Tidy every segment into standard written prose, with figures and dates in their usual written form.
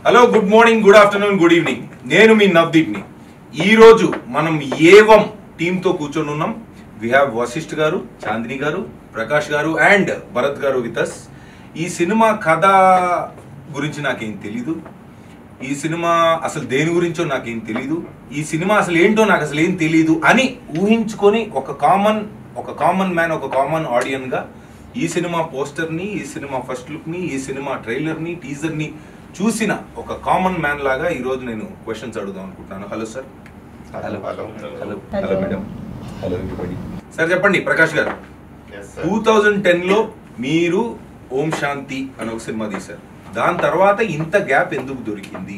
Hello, good morning, good afternoon, good evening. నేను మీ నవదీప్ని. ఈరోజు మనం ఏవం టీంతో కూర్చొని ఉన్నాం. వి హ్యావ్ వశిష్ఠ్ గారు, చాందిని గారు, ప్రకాష్ గారు అండ్ భరత్ గారు విత్ అస్. ఈ సినిమా కథ గురించి నాకేం తెలీదు. ఈ సినిమా అసలు దేని గురించో నాకేం తెలీదు. ఈ సినిమా అసలు ఏంటో నాకు అసలు ఏం తెలీదు అని ఊహించుకొని ఒక కామన్ మ్యాన్, ఒక కామన్ ఆడియన్గా ఈ సినిమా పోస్టర్ని, ఈ సినిమా ఫస్ట్ లుక్ని, ఈ సినిమా ట్రైలర్ని, టీజర్ని చూసిన ఒక కామన్ మ్యాన్ లాగా ఈరోజు నేను క్వశ్చన్స్ అడుగుదాం అనుకుంటున్నాను. Hello sir. Hello hello hello hello madam. Hello everybody. Sir చెప్పండి, ప్రకాష్ గారు, 2010లో మీరు ఓం శాంతి అని ఒక సినిమా తీశారు. దాని తర్వాత ఇంత గ్యాప్ ఎందుకు దొరికింది?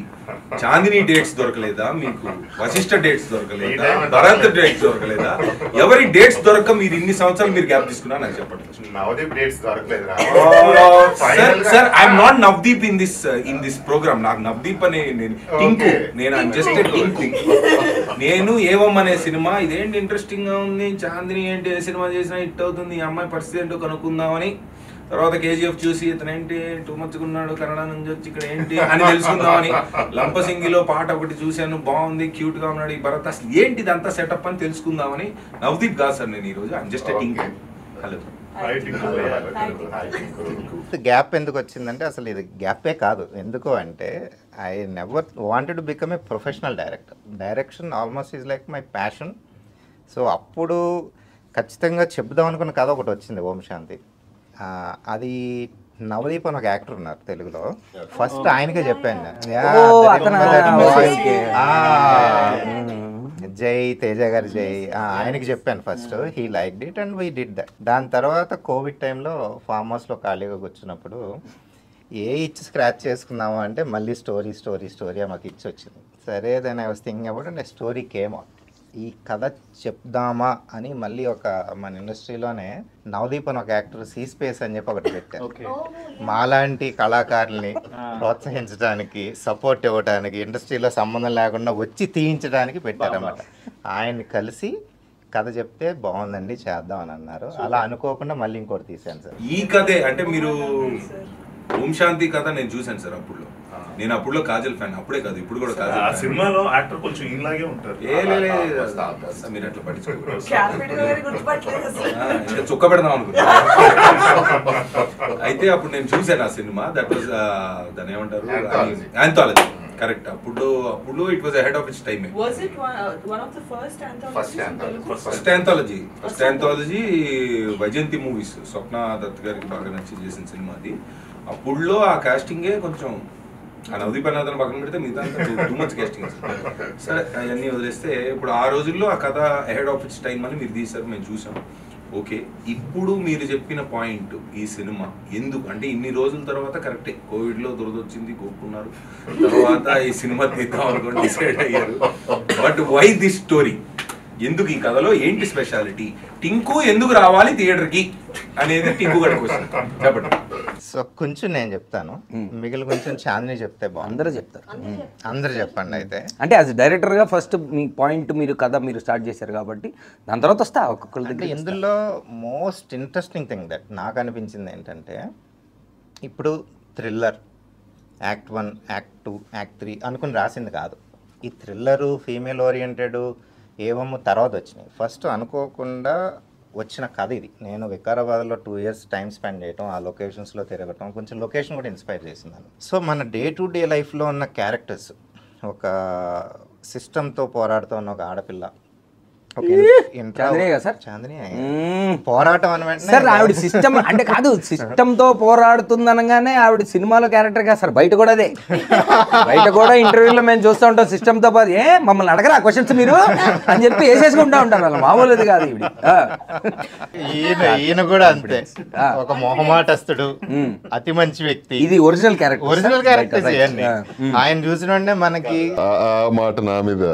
చాందిని డేట్స్ దొరకలేదా మీకు? వశిష్ఠ డేట్స్ దొరకలేదా? భరత్ డేట్స్ దొరకలేదా? ఎవరి డేట్స్ దొరక మీరు ఇన్ని సంవత్సరాలు మీరు గ్యాప్ తీసుకున్నా నాకు చెప్పండి. నవదీప్ డేట్స్ దొరకలేదు. Sir I'm not Navdeep in this programme. నాకు నవదీప్ అనే టింకు, నేను జస్ట్ టింకు. నేను ఏవం అనే సినిమా ఇదేంటి ఇంట్రెస్టింగ్ గా ఉంది, చాందిని ఏంటి ఏ సినిమా చేసినా హిట్ అవుతుంది, ఈ అమ్మాయి పరిస్థితి ఏంటో కనుక్కుందామని, తర్వాత కేజీఎఫ్ చూసి ఇతనేంటి టూ మచ్గా ఉన్నాడు, కన్నడ నుంచి వచ్చి ఇక్కడ ఏంటి అని తెలుసుకుందామని, లంపసింగిలో పాట ఒకటి చూశాను, బాగుంది, క్యూట్ గా ఉన్నాడు ఈ భరత్, అసలు ఏంటి ఇదంతా సెటప్ అని తెలుసుకుందామని. నవదీప్ కాదు సార్ నేను ఈరోజు, I'm just Tinku. Hello. Gap ఎందుకు వచ్చిందంటే అసలు ఇది గ్యాపే కాదు. ఎందుకు అంటే I never wanted to become a professional director. Direction almost is like my passion. So అప్పుడు ఖచ్చితంగా చెప్దాం అనుకున్న కథ ఒకటి వచ్చింది, ఓం శాంతి. అది నవదీప్ అని ఒక యాక్టర్ ఉన్నారు తెలుగులో. ఫస్ట్ ఆయనకే చెప్పాను, జై తేజ గారి జై, ఆయనకి చెప్పాను first. He like it and we did that. దాని తర్వాత కోవిడ్ టైంలో ఫామ్ హౌస్లో ఖాళీగా కూర్చున్నప్పుడు ఇచ్చి స్క్రాచ్ చేసుకుందాము అంటే మళ్ళీ స్టోరీ మాకు ఇచ్చి వచ్చింది. సరే then I was thinking about and story came out. ఈ కథ చెప్దామా అని మళ్ళీ ఒక మన ఇండస్ట్రీలోనే నవదీప్ అని ఒక యాక్టర్ సీ స్పేస్ అని చెప్పి ఒకటి పెట్టారు. మాలాంటి కళాకారుల్ని ప్రోత్సహించడానికి, సపోర్ట్ ఇవ్వడానికి, ఇండస్ట్రీలో సంబంధం లేకుండా వచ్చి తీయించడానికి పెట్టారన్నమాట. ఆయన్ని కలిసి కథ చెప్తే బాగుందండి చేద్దాం అని అన్నారు. అలా అనుకోకుండా మళ్ళీ ఇంకోటి తీశాను సార్. ఈ కథే అంటే మీరు ఓం శాంతి కథ నేను చూశాను సార్. నేను అప్పుడులో కాజల్ ఫ్యాన్, అప్పుడే కాదు ఇప్పుడు కూడా కాజల్. ఆ సినిమాలో యాక్టర్ కొంచెం ఇలాగే ఉంటారు. మీరు అట్లా పట్టించుకోరు, చుక్క పెడదాం అనుకుంటా. అయితే అప్పుడు నేను చూశాను ఆ సినిమా. దట్ వాజ్ దాని ఏమంటారు, ఆంథాలజీ. కరెక్ట్. అప్పుడు it was ahead of its time. First anthology Vyjayanthi Movies, Swapna Dutt గారికి బాగా నచ్చి చేసిన సినిమా అది. అప్పుడులో ఆ కాస్టింగే కొంచెం, ఆ నవదీప్ అన్నదాన్ని పక్కన పెడితే మిగతా టూ మచ్ కాస్టింగ్. సరే అవన్నీ వదిలేస్తే ఇప్పుడు ఆ రోజుల్లో ఆ కథ అహెడ్ ఆఫ్ ఇట్స్ టైమ్ అని మీరు తీశారు, మేము చూసాం. ఓకే, ఇప్పుడు మీరు చెప్పిన పాయింట్, ఈ సినిమా ఎందుకు అంటే ఇన్ని రోజుల తర్వాత కరెక్టే కోవిడ్లో దురదొచ్చింది, కోరుకున్నారు, తర్వాత ఈ సినిమా తీద్దాం అనుకోండి డిసైడ్ అయ్యారు. But why this story? ఎందుకు ఈ కథలో ఏంటి స్పెషాలిటీ? టింకు ఎందుకు రావాలి థియేటర్కి అనేది టింకు గడి క్వశ్చన్. చెప్పండి. సో కొంచెం నేను చెప్తాను, మిగిలిన కొంచెం చాందిని చెప్తే బాగుంది. అందరూ చెప్తారు, అందరూ చెప్పండి. అయితే అంటే యాజ్ డైరెక్టర్గా ఫస్ట్ మీ పాయింట్, మీరు కథ మీరు స్టార్ట్ చేశారు కాబట్టి దాని తర్వాత వస్తా ఒక్కొక్కరి దగ్గర. ఇందులో మోస్ట్ ఇంట్రెస్టింగ్ థింగ్ దట్ నాకు అనిపించింది ఏంటంటే, ఇప్పుడు థ్రిల్లర్ యాక్ట్ 1, యాక్ట్ 2, యాక్ట్ 3 అనుకుని రాసింది కాదు. ఈ థ్రిల్లరు, ఫీమేల్ ఓరియంటెడ్ ఏమో తర్వాత వచ్చినాయి. ఫస్ట్ అనుకోకుండా వచ్చిన కథ ఇది. నేను వికారాబాద్లో 2 years టైం స్పెండ్ చేయటం, ఆ లొకేషన్స్లో తిరగటం, కొంచెం లొకేషన్ కూడా ఇన్స్పైర్ చేసింది. సో మన డే టు డే లైఫ్లో ఉన్న క్యారెక్టర్స్, ఒక సిస్టంతో పోరాడుతూ ఉన్న ఒక ఆడపిల్ల, పోరాటం సార్. ఆవిడ సిస్టమ్ అంటే కాదు, సిస్టమ్ తో పోరాడుతుంది అనగానే ఆవిడ సినిమాలో క్యారెక్టర్ కాదు సార్, బయట కూడా అదే. బయట కూడా ఇంటర్వ్యూలో మేము చూస్తూ ఉంటాం, సిస్టమ్ తో పాటు మమ్మల్ని అడగరా క్వశ్చన్స్ మీరు అని చెప్పి వేసేసుకుంటా ఉంటారు. వాళ్ళు మామూలుది కాదు ఈవిడ. ఈయన కూడా అంతే, ఒక మొహమాటస్తుడు, అతి మంచి వ్యక్తి. ఇది ఒరిజినల్ క్యారెక్టర్. ఆయన చూసిన మనకి మాట నా మీద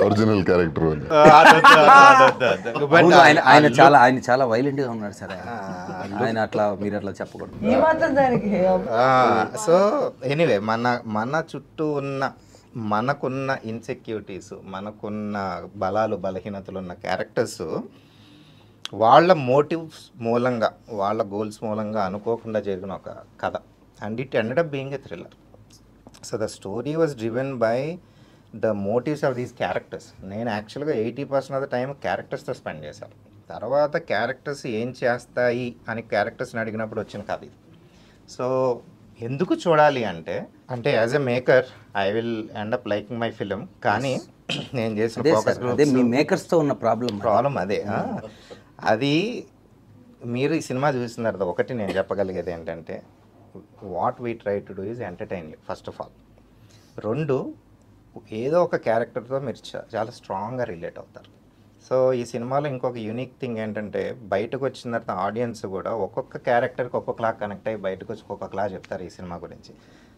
ఒరిజినల్ క్యారెక్టర్. ఆయన చాలా వైలెంట్ గా ఉన్నాడు సార్. ఆయన అట్లా మీరు అట్లా చెప్పకూడదు. సో ఎనీవే మన చుట్టూ ఉన్న మనకున్న ఇన్సెక్యూరిటీస్, మనకున్న బలాలు బలహీనతలు ఉన్న క్యారెక్టర్స్ వాళ్ళ మోటివ్స్ మూలంగా, వాళ్ళ గోల్స్ మూలంగా అనుకోకుండా జరిగిన ఒక కథ. And it ended up being a thriller. So the story was driven by the motifs of these characters. నేను యాక్చువల్గా 80% ఆఫ్ ద టైం క్యారెక్టర్స్తో స్పెండ్ చేశాను. తర్వాత క్యారెక్టర్స్ ఏం చేస్తాయి అని క్యారెక్టర్స్ని అడిగినప్పుడు వచ్చిన కథ ఇది. సో ఎందుకు చూడాలి అంటే as a maker I will end up liking my film. కానీ నేను చేసిన ఫోకస్ అదే మీ మేకర్స్తో ఉన్న ప్రాబ్లం అదే. అది మీరు ఈ సినిమా చూసిన తర్వాత ఒకటి నేను చెప్పగలిగేది ఏంటంటే what we try to do is entertain first of all. 2, ఏదో ఒక క్యారెక్టర్తో మీరు చాలా స్ట్రాంగ్గా రిలేట్ అవుతారు. సో ఈ సినిమాలో ఇంకొక యూనిక్ థింగ్ ఏంటంటే బయటకు వచ్చిన తర్వాత ఆడియన్స్ కూడా ఒక్కొక్క క్యారెక్టర్కి ఒక్కొక్కలా కనెక్ట్ అయ్యి బయటకు వచ్చి ఒక్కొక్కలా చెప్తారు ఈ సినిమా గురించి.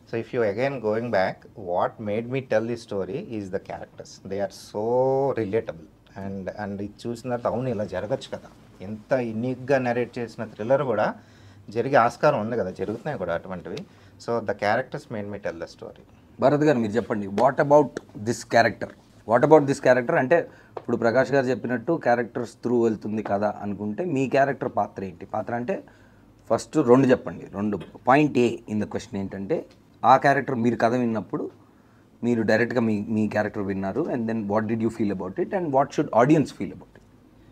So if you again going back, what made me tell the story is the characters. They are so relatable. And ఇది చూసిన తర్వాత అవును ఇలా జరగచ్చు కదా, ఎంత యూనిక్గా నరేట్ చేసిన థ్రిల్లర్ కూడా జరిగే ఆస్కారం ఉంది కదా, జరుగుతున్నాయి కూడా అటువంటివి. So the characters made me tell the story. Bharat గారు మీరు చెప్పండి, వాట్ అబౌట్ దిస్ క్యారెక్టర్ అంటే ఇప్పుడు ప్రకాష్ గారు చెప్పినట్టు క్యారెక్టర్స్ త్రూ వెళ్తుంది కదా అనుకుంటే మీ క్యారెక్టర్ పాత్ర ఏంటి? పాత్ర అంటే ఫస్ట్ 2 చెప్పండి. 2 point A in the question ఏంటంటే ఆ క్యారెక్టర్ మీరు కథ విన్నప్పుడు మీరు డైరెక్ట్గా మీ క్యారెక్టర్ విన్నారు, and then what did you feel about it and what should audience feel about it?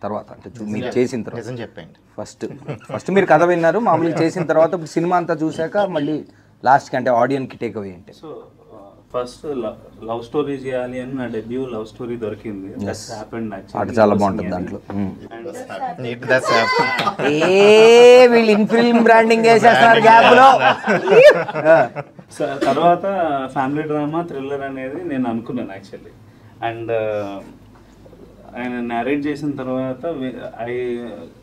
తర్వాత అంటే మీరు చేసిన తర్వాత చెప్పండి. ఫస్ట్ మీరు కథ విన్నారు, మామూలుగా చేసిన తర్వాత ఇప్పుడు సినిమా అంతా చూశాక మళ్ళీ లాస్ట్కి అంటే ఆడియన్కి టేక్ అవే ఏంటి? సో ఫస్ట్ లవ్ స్టోరీ చేయాలి అని నా డెబ్యూ లవ్ స్టోరీ దొరికింది. పాట చాలా బాగుంటుంది దాంట్లో. వీళ్ళు ఇన్ ఫిల్మ్ బ్రాండింగ్ చేసేస్తున్నారు గ్యాప్ లో. తర్వాత ఫ్యామిలీ డ్రామా థ్రిల్లర్ అనేది నేను అనుకున్నాను యాక్చువల్లీ. అండ్ ఆయన నేరేట్ చేసిన తర్వాత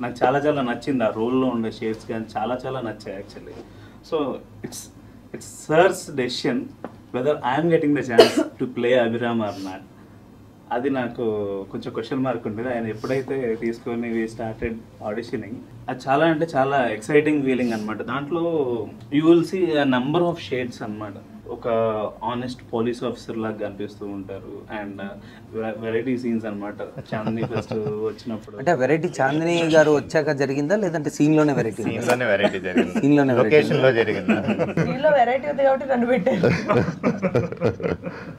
నాకు చాలా చాలా నచ్చింది. ఆ రోల్లో ఉండే షేడ్స్ కానీ చాలా చాలా నచ్చాయి actually. So it's sir's decision whether I am getting the chance to play Abhiram or not. అది నాకు కొంచెం క్వశ్చన్ మార్క్ ఉంటుంది. ఆయన ఎప్పుడైతే తీసుకొని వి స్టార్టెడ్ ఆడిషనింగ్, అది చాలా అంటే చాలా ఎక్సైటింగ్ ఫీలింగ్ అనమాట. దాంట్లో you will see number of shades అనమాట. ఒక ఆనెస్ట్ పోలీస్ ఆఫీసర్ లాగా కనిపిస్తూ ఉంటారు. అండ్ వెరైటీ సీన్స్ అనమాట. చాందిని ఫస్ట్ వచ్చినప్పుడు అంటే వెరైటీ చాందిని గారు వచ్చాక జరిగిందా లేదంటే సీన్లోనే వెరైటీ? సీన్లోనే వెరైటీ జరిగింది. సీన్లోనే లొకేషన్లో జరిగింది. సీన్లో వెరైటీ ఉంది కాబట్టి నన్ను పెట్టారు.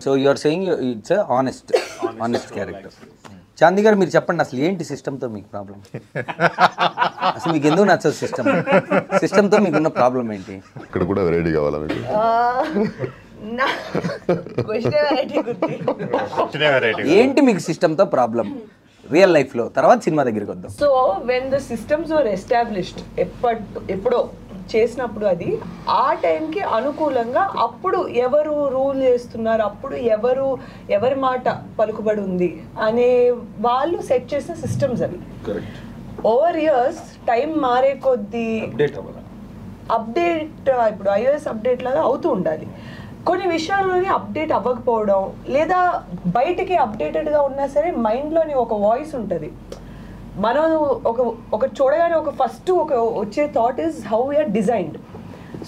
So you are saying it's honest character. Chandi గారు మీరు చెప్పండి, అసలు ఏంటి సిస్టమ్తో మీకు ప్రాబ్లం? అసలు మీకు ఎందుకు నచ్చదు సిస్టమ్తో మీకున్న ప్రాబ్లం ఏంటి? ఇక్కడ కూడా వెరైటీ కావాలా మీకు? ఏంటి మీకు సిస్టమ్తో ప్రాబ్లం రియల్ లైఫ్లో? తర్వాత సినిమా దగ్గరికి వద్దాం. So when the systems were established, ఎప్పుడో చేసినప్పుడు అది ఆ టైంకి అనుకూలంగా అప్పుడు ఎవరు రూల్ చేస్తున్నారు, అప్పుడు ఎవరి మాట పలుకుబడి ఉంది అనే వాళ్ళు సెట్ చేసిన సిస్టమ్స్ అవి. ఓవర్ ఇయర్స్ టైం మారే కొద్దీ అప్డేట్ ఇప్పుడు iOS అప్డేట్ లాగా అవుతూ ఉండాలి. కొన్ని విషయాల్లోని అప్డేట్ అవ్వకపోవడం, లేదా బయటికి అప్డేటెడ్గా ఉన్నా సరే మైండ్లోని ఒక వాయిస్ ఉంటుంది. మనం ఒక చూడగానే ఫస్ట్ వచ్చే thought is how we are designed.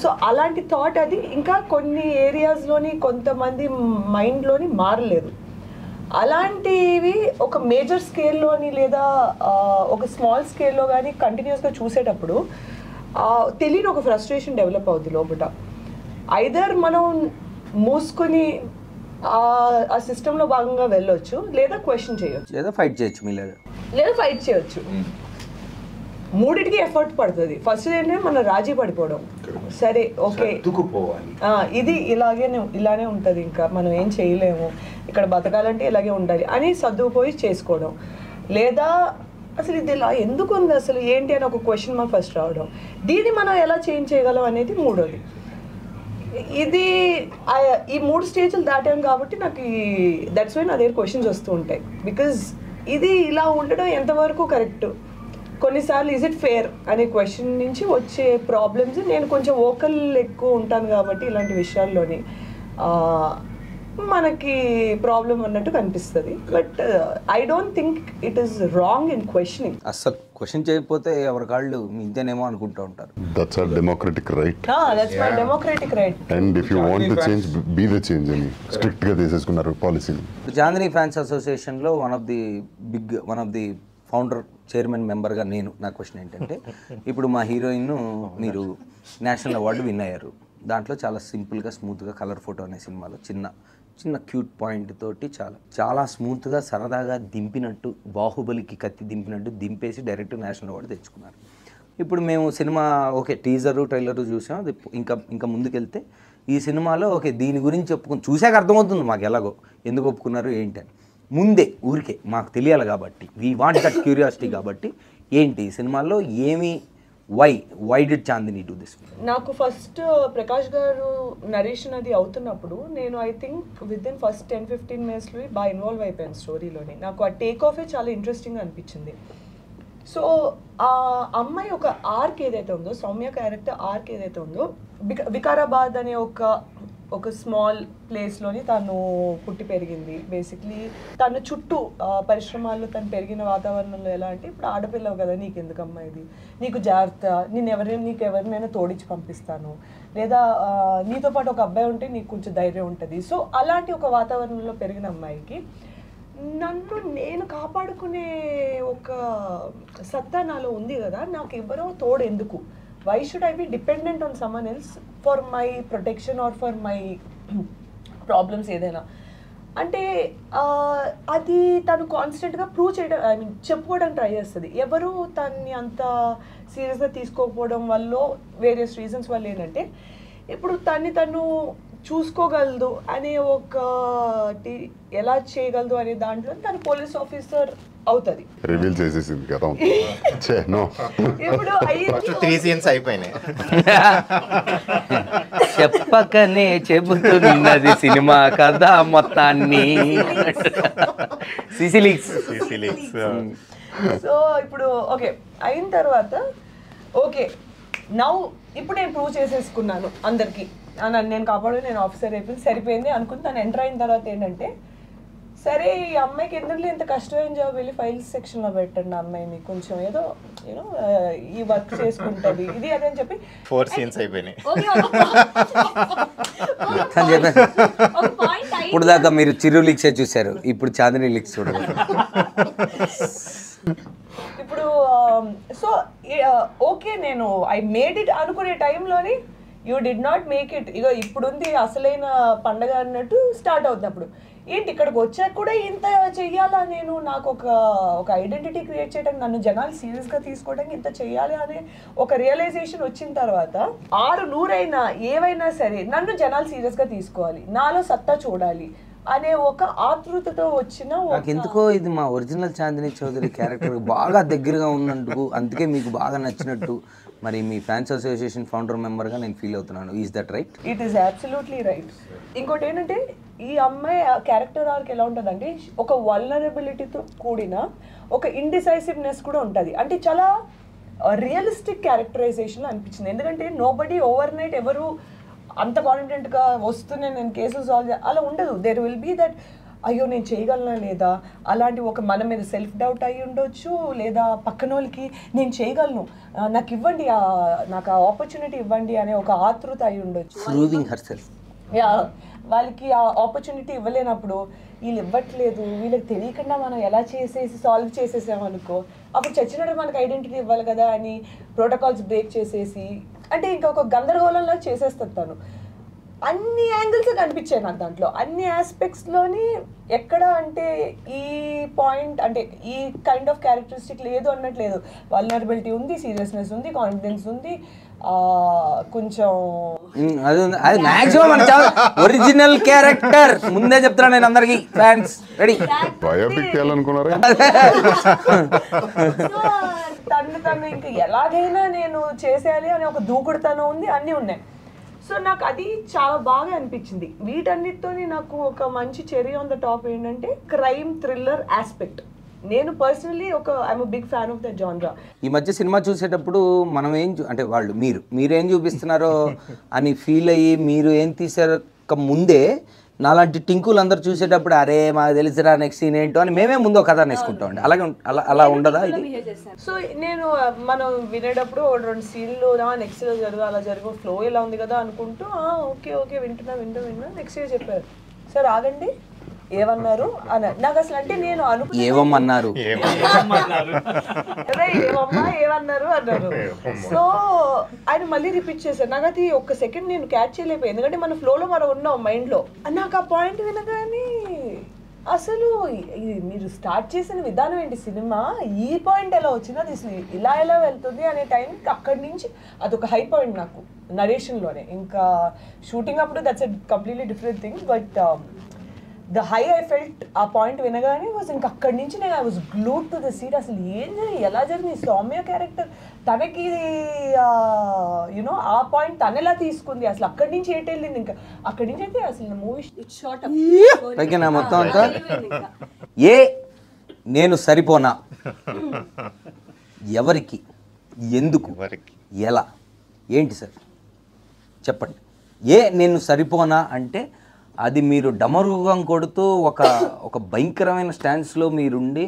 So అలాంటి థాట్ అది ఇంకా కొన్ని ఏరియాస్లోని కొంతమంది మైండ్లోని మారలేదు. అలాంటివి ఒక మేజర్ స్కేల్లోని లేదా ఒక స్మాల్ స్కేల్లో కానీ కంటిన్యూస్గా చూసేటప్పుడు తెలియని ఒక ఫ్రస్ట్రేషన్ డెవలప్ అవుద్ది లోపల. ఐదర్ మనం మూసుకొని ఆ సిస్టంలో భాగంగా వెళ్ళొచ్చు, లేదా క్వశ్చన్ చేయొచ్చు, లేదా ఫైట్ చేయొచ్చు, లేదా ఫైట్ చేయొచ్చు. మూడిటికి ఎఫర్ట్ పడుతుంది. ఫస్ట్ ఏంటంటే మనం రాజీ పడిపోవడం, సరే ఓకే ఇది ఇలానే ఉంటుంది, ఇంకా మనం ఏం చేయలేము, ఇక్కడ బతకాలంటే ఇలాగే ఉండాలి అని సర్దుకుపోయి చేసుకోవడం. లేదా అసలు ఇది ఇలా ఎందుకు ఉంది, అసలు ఏంటి అని ఒక క్వశ్చన్ మార్క్ ఫస్ట్ రావడం. దీన్ని మనం ఎలా చేంజ్ చేయగలం అనేది మూడోది. ఇది ఈ 3 స్టేజ్లు దాటాం కాబట్టి నాకు దట్స్ వై నా దగ్గర క్వశ్చన్స్ వస్తూ ఉంటాయి. బికాజ్ ఇది ఇలా ఉండడం ఎంతవరకు కరెక్ట్, కొన్నిసార్లు ఈజ్ ఇట్ ఫేర్ అనే క్వశ్చన్ నుంచి వచ్చే ప్రాబ్లమ్స్. నేను కొంచెం వోకల్ ఎక్కువ ఉంటాను కాబట్టి ఇలాంటి విషయాల్లోని మనకి ప్రాబ్లం అన్నట్టు కనిపిస్తుంది. But I don't think it is wrong in questioning. అసలు క్వశ్చన్ చేయకపోతే ఎవరి కాళ్ళు ఇంతేనేమో అనుకుంటూ ఉంటారు. That's our democratic right. That's my democratic right. And if you want the change, be the change అని స్ట్రిక్ట్ గా తీసేసుకున్నారు పాలసీని. చాందిని ఫ్యాన్స్ అసోసియేషన్లో one of the founder chairman మెంబర్గా నా క్వశ్చన్ ఏంటంటే, ఇప్పుడు మా హీరోయిన్ మీరు నేషనల్ అవార్డు విన్ అయ్యారు, దాంట్లో చాలా సింపుల్గా స్మూత్గా కలర్ ఫోటో అనే సినిమాలో చిన్న క్యూట్ పాయింట్ తోటి చాలా స్మూత్గా సరదాగా దింపినట్టు, బాహుబలికి కత్తి దింపినట్టు దింపేసి డైరెక్ట్ నేషనల్ అవార్డు తెచ్చుకున్నారు. ఇప్పుడు మేము సినిమా ఓకే టీజరు ట్రైలరు చూసాం, అది ఇంకా ముందుకెళ్తే ఈ సినిమాలో ఓకే దీని గురించి చూశాక అర్థమవుతుంది మాకు ఎలాగో ఎందుకు ఒప్పుకున్నారు ఏంటని. ముందే ఊరికే మాకు తెలియాలి కాబట్టి, వీ వాంట్ దట్ క్యూరియాసిటీ కాబట్టి ఏంటి ఈ సినిమాలో ఏమి why did Chandini do this? నాకు ఫస్ట్ ప్రకాష్ గారు నరేషన్ అది అవుతున్నప్పుడు నేను I think with in first 10-15 మినిట్స్లో బాగా ఇన్వాల్వ్ అయిపోయాను స్టోరీలోని. నాకు ఆ టేక్ ఆఫే చాలా ఇంట్రెస్టింగ్ అనిపించింది. సో ఆ అమ్మాయి ఒక ఆర్క్ ఏదైతే ఉందో, సౌమ్య క్యారెక్టర్ ఆర్క్ ఏదైతే ఉందో, వికారాబాద్ అనే ఒక స్మాల్ ప్లేస్లోని తను పుట్టి పెరిగింది. బేసిక్లీ తను చుట్టూ పరిశ్రమాల్లో తను పెరిగిన వాతావరణంలో ఎలా అంటే, ఇప్పుడు ఆడపిల్లవు కదా నీకు ఎందుకమ్మా ఇది, నీకు జాగ్రత్త, నీకు ఎవరినైనా తోడించి పంపిస్తాను, లేదా నీతో పాటు ఒక అబ్బాయి ఉంటే నీకు కొంచెం ధైర్యం ఉంటుంది. సో అలాంటి ఒక వాతావరణంలో పెరిగిన అమ్మాయికి నన్ను నేను కాపాడుకునే ఒక సత్తా నాలో ఉంది కదా, నాకు ఎవరో తోడు ఎందుకు, why should I be dependent on someone else for my protection or for my problems ఏదైనా అంటే అది తను కాన్స్టెంట్గా ప్రూవ్ చేయడం, ఐ మీన్ చెప్పుకోవడానికి ట్రై చేస్తుంది. ఎవరు తన్ని అంత సీరియస్గా తీసుకోకపోవడం వల్ల వేరియస్ రీజన్స్ వల్ల ఏంటంటే, ఇప్పుడు తను చూసుకోగలదు అనే ఎలా చేయగలదు అనే దాంట్లో తను పోలీస్ ఆఫీసర్ అవుతుంది. రివీల్ చేసేసింది కదా. ఇప్పుడు ఫస్ట్ 3 సీన్స్ అయిపోయినాయి. చెప్పకనే చెబుతున్నది సినిమా కథ మొత్తాన్ని. సిసిలిక్స్. సో ఇప్పుడు ఓకే అయిన తర్వాత ఓకే ఇప్పుడు నేను ప్రూవ్ చేసేసుకున్నాను అందరికి, నేను కాపాడు, నేను ఆఫీసర్ అయిపోయింది, సరిపోయింది అనుకుని తను ఎంటర్ అయిన తర్వాత ఏంటంటే, సరే ఈ అమ్మాయికి ఎందుకు ఇంత కష్టమైన జాబ్, వెళ్ళి ఫైల్స్ సెక్షన్లో పెట్టండి అమ్మాయిని, కొంచెం ఏదో యూనో ఈ వర్క్ చేసుకుంటుంది ఇది అదే అని చెప్పి 4 సీన్స్ అయిపోయినాయి. ఇప్పుడు దాకా మీరు చిరు లీక్సే చూశారు, ఇప్పుడు చాందిని లీక్స్ చూడరు. ఇప్పుడు సో ఓకే నేను ఐ మేడ్ ఇట్ అనుకునే టైంలోని you did not make it. ఇగో ఇప్పుడుంది అసలైన పండగ అన్నట్టు స్టార్ట్ అవుతుంది. అప్పుడు ఏంటి ఇక్కడికి వచ్చాక కూడా ఇంత చెయ్యాలా, నేను నాకు ఒక ఐడెంటిటీ క్రియేట్ చేయడానికి, నన్ను జనాలు సీరియస్గా తీసుకోవడానికి ఇంత చెయ్యాలి అనే ఒక రియలైజేషన్ వచ్చిన తర్వాత 600 ఏవైనా సరే నన్ను జనాలు సీరియస్గా తీసుకోవాలి, నాలో సత్తా చూడాలి అనే ఒక ఆతృతతో వచ్చిన నాకు ఎందుకో ఇది మా ఒరిజినల్ చాందిని చౌదరి క్యారెక్టర్ బాగా దగ్గరగా ఉన్నందుకు, అందుకే మీకు బాగా నచ్చినట్టు మరి మీ ఫ్యాన్స్ అసోసియేషన్ ఫౌండర్ మెంబర్గా నేను ఫీల్ అవుతున్నాను. Is that right? It is absolutely right. ఇంకోటి ఏంటంటే ఈ అమ్మాయి క్యారెక్టర్ ఆర్క్ ఎలా ఉంటుందంటే, ఒక వల్నరబిలిటీతో కూడిన ఒక ఇండిసైసివ్నెస్ కూడా ఉంటుంది. అంటే చాలా రియలిస్టిక్ క్యారెక్టరైజేషన్ అనిపించింది. ఎందుకంటే నోబడీ ఓవర్ నైట్ ఎవరు అంత కాన్ఫిడెంట్గా వస్తూనే నేను కేసులు సాల్వ్ అలా ఉండదు. దేర్ విల్ బీ దట్ అయ్యో నేను చేయగలనా లేదా, అలాంటి ఒక మన మీద సెల్ఫ్ డౌట్ అయ్యి ఉండొచ్చు, లేదా పక్కన వాళ్ళకి నేను చేయగలను, నాకు ఇవ్వండి, నాకు ఆ ఆపర్చునిటీ ఇవ్వండి అనే ఒక ఆతృత అయి ఉండొచ్చు. Proving herself. వాళ్ళకి ఆ ఆపర్చునిటీ ఇవ్వలేనప్పుడు వీళ్ళు ఇవ్వట్లేదు, వీళ్ళకి తెలియకుండా మనం ఎలా చేసేసి సాల్వ్ చేసేసామనుకో, అప్పుడు చచ్చినట్టు మనకు ఐడెంటిటీ ఇవ్వాలి కదా అని ప్రోటోకాల్స్ బ్రేక్ చేసేసి, అంటే ఇంకా ఒక గందరగోళంలో చేసేస్తాను తను. అన్ని యాంగిల్స్ కనిపించాయి నాకు దాంట్లో, అన్ని ఆస్పెక్ట్స్లోని. ఎక్కడ అంటే ఈ పాయింట్ అంటే ఈ కైండ్ ఆఫ్ క్యారెక్టరిస్టిక్ లేదు అన్నట్లేదు. వల్నరబిలిటీ ఉంది, సీరియస్నెస్ ఉంది, కాన్ఫిడెన్స్ ఉంది, కొంచెం అది మాక్సిమం ఒరిజినల్ క్యారెక్టర్. ముందే చెప్తున్నాను నేను అందరికి, ఫ్యాన్స్ రెడీ. బయోపిక్ చేయాలనుకున్నారా? తను ఇంకా ఎలాగైనా నేను చేసేయాలి అనే ఒక దూకుడుతనం ఉంది, అన్నీ ఉన్నాయి. సో నాకు అది చాలా బాగా అనిపించింది. వీటన్నిటితో నాకు ఒక మంచి చెరీ ఆన్ ద టాప్ ఏంటంటే క్రైమ్ థ్రిల్లర్ ఆస్పెక్ట్. నేను personally I'm big fan of the genre. ఈ మధ్య సినిమా చూసేటప్పుడు మనం అంటే మీరేం చూపిస్తున్నారో అని ఫీల్ అయ్యి మీరు ఏం తీసాక ముందే నాలాంటి టింకులు అందరు చూసేటప్పుడు అరే మాకు తెలిసిరా నెక్స్ట్ సీన్ ఏంటో అని మేమే ముందు ఒక కథ నేర్చుకుంటామండి. అలాగే అలా ఉండదా ఇది? సో నేను మనం వినేటప్పుడు 2 సీన్లు నెక్స్ట్ జరుగు అలా జరుగు ఫ్లో ఇలా ఉంది కదా అనుకుంటూ ఓకే ఓకే వింటున్నా నెక్స్ట్ చెప్పారు, సార్ ఆగండి ఏమన్నారు అన్నారు. నాకు అసలు అంటే నేను ఏమన్నారు అదే ఏమమ్మా ఏమన్నారు అన్నారు. సో ఆయన మళ్ళీ రిపీట్ చేశారు. నాకు అది ఒక్క సెకండ్ నేను క్యాచ్ చేయలేకపోయాను, ఎందుకంటే మన ఫ్లోలో మనం ఉన్నాం మైండ్లో. నాకు ఆ పాయింట్ వినగానే అసలు మీరు స్టార్ట్ చేసిన విధానం ఏంటి, సినిమా ఈ పాయింట్ ఎలా వచ్చింది, అది ఇలా ఎలా వెళ్తుంది అనే టైంకి అక్కడి నుంచి అదొక హై పాయింట్ నాకు నరేషన్లోనే. ఇంకా షూటింగ్ అప్పుడు that's a completely different thing, but the high I felt ఆ పాయింట్ వినగానే వాజ్ ఇంక అక్కడి నుంచి నేను I was glued to the seat. అసలు ఏం ఎలా జరిగింది, సౌమ్య క్యారెక్టర్ తనకి యునో ఆ పాయింట్ తను ఎలా తీసుకుంది, అసలు అక్కడి నుంచి ఏంటి వెళ్ళింది, ఇంకా అక్కడి నుంచి అయితే అసలు మూవీ పైకి మొత్తం అంతా నేను సరిపోనా, ఎవరికి, ఎందుకు, ఎలా, ఏంటి సార్ చెప్పండి. నేను సరిపోనా అంటే అది మీరు డమరుగం కొడుతూ ఒక భయంకరమైన స్టాండ్స్లో మీరుండి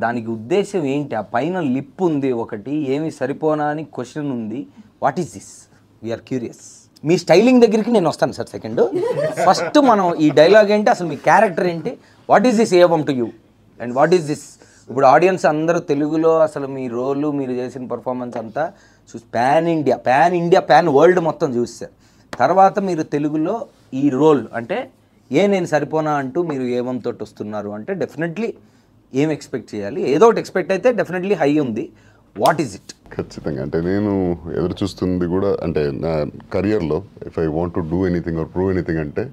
దానికి ఉద్దేశం ఏంటి, ఆ పైన లిప్ ఉంది ఒకటి, ఏమి సరిపోనా అని క్వశ్చన్ ఉంది. What is this, we are curious. మీ స్టైలింగ్ దగ్గరికి నేను వస్తాను సార్ సెకండ్. ఫస్ట్ మనం ఈ డైలాగ్ ఏంటి, అసలు మీ క్యారెక్టర్ ఏంటి, what is this evam to you and what is this. ఇప్పుడు ఆడియన్స్ అందరూ తెలుగులో అసలు మీ రోలు మీరు చేసిన పర్ఫార్మెన్స్ అంతా పాన్ ఇండియా పాన్ వరల్డ్ మొత్తం చూస్తారు. తర్వాత మీరు తెలుగులో ఈ రోల్ అంటే నేను సరిపోనా అంటూ మీరు ఏమంతో వస్తున్నారు అంటే డెఫినెట్లీ ఏం ఎక్స్పెక్ట్ చేయాలి, ఏదో ఒకటి ఎక్స్పెక్ట్ అయితే డెఫినెట్లీ హై ఉంది. What is it? ఖచ్చితంగా అంటే నేను ఎదురు చూస్తుంది కూడా అంటే నా కెరియర్లో if I want to do anything or prove anything అంటే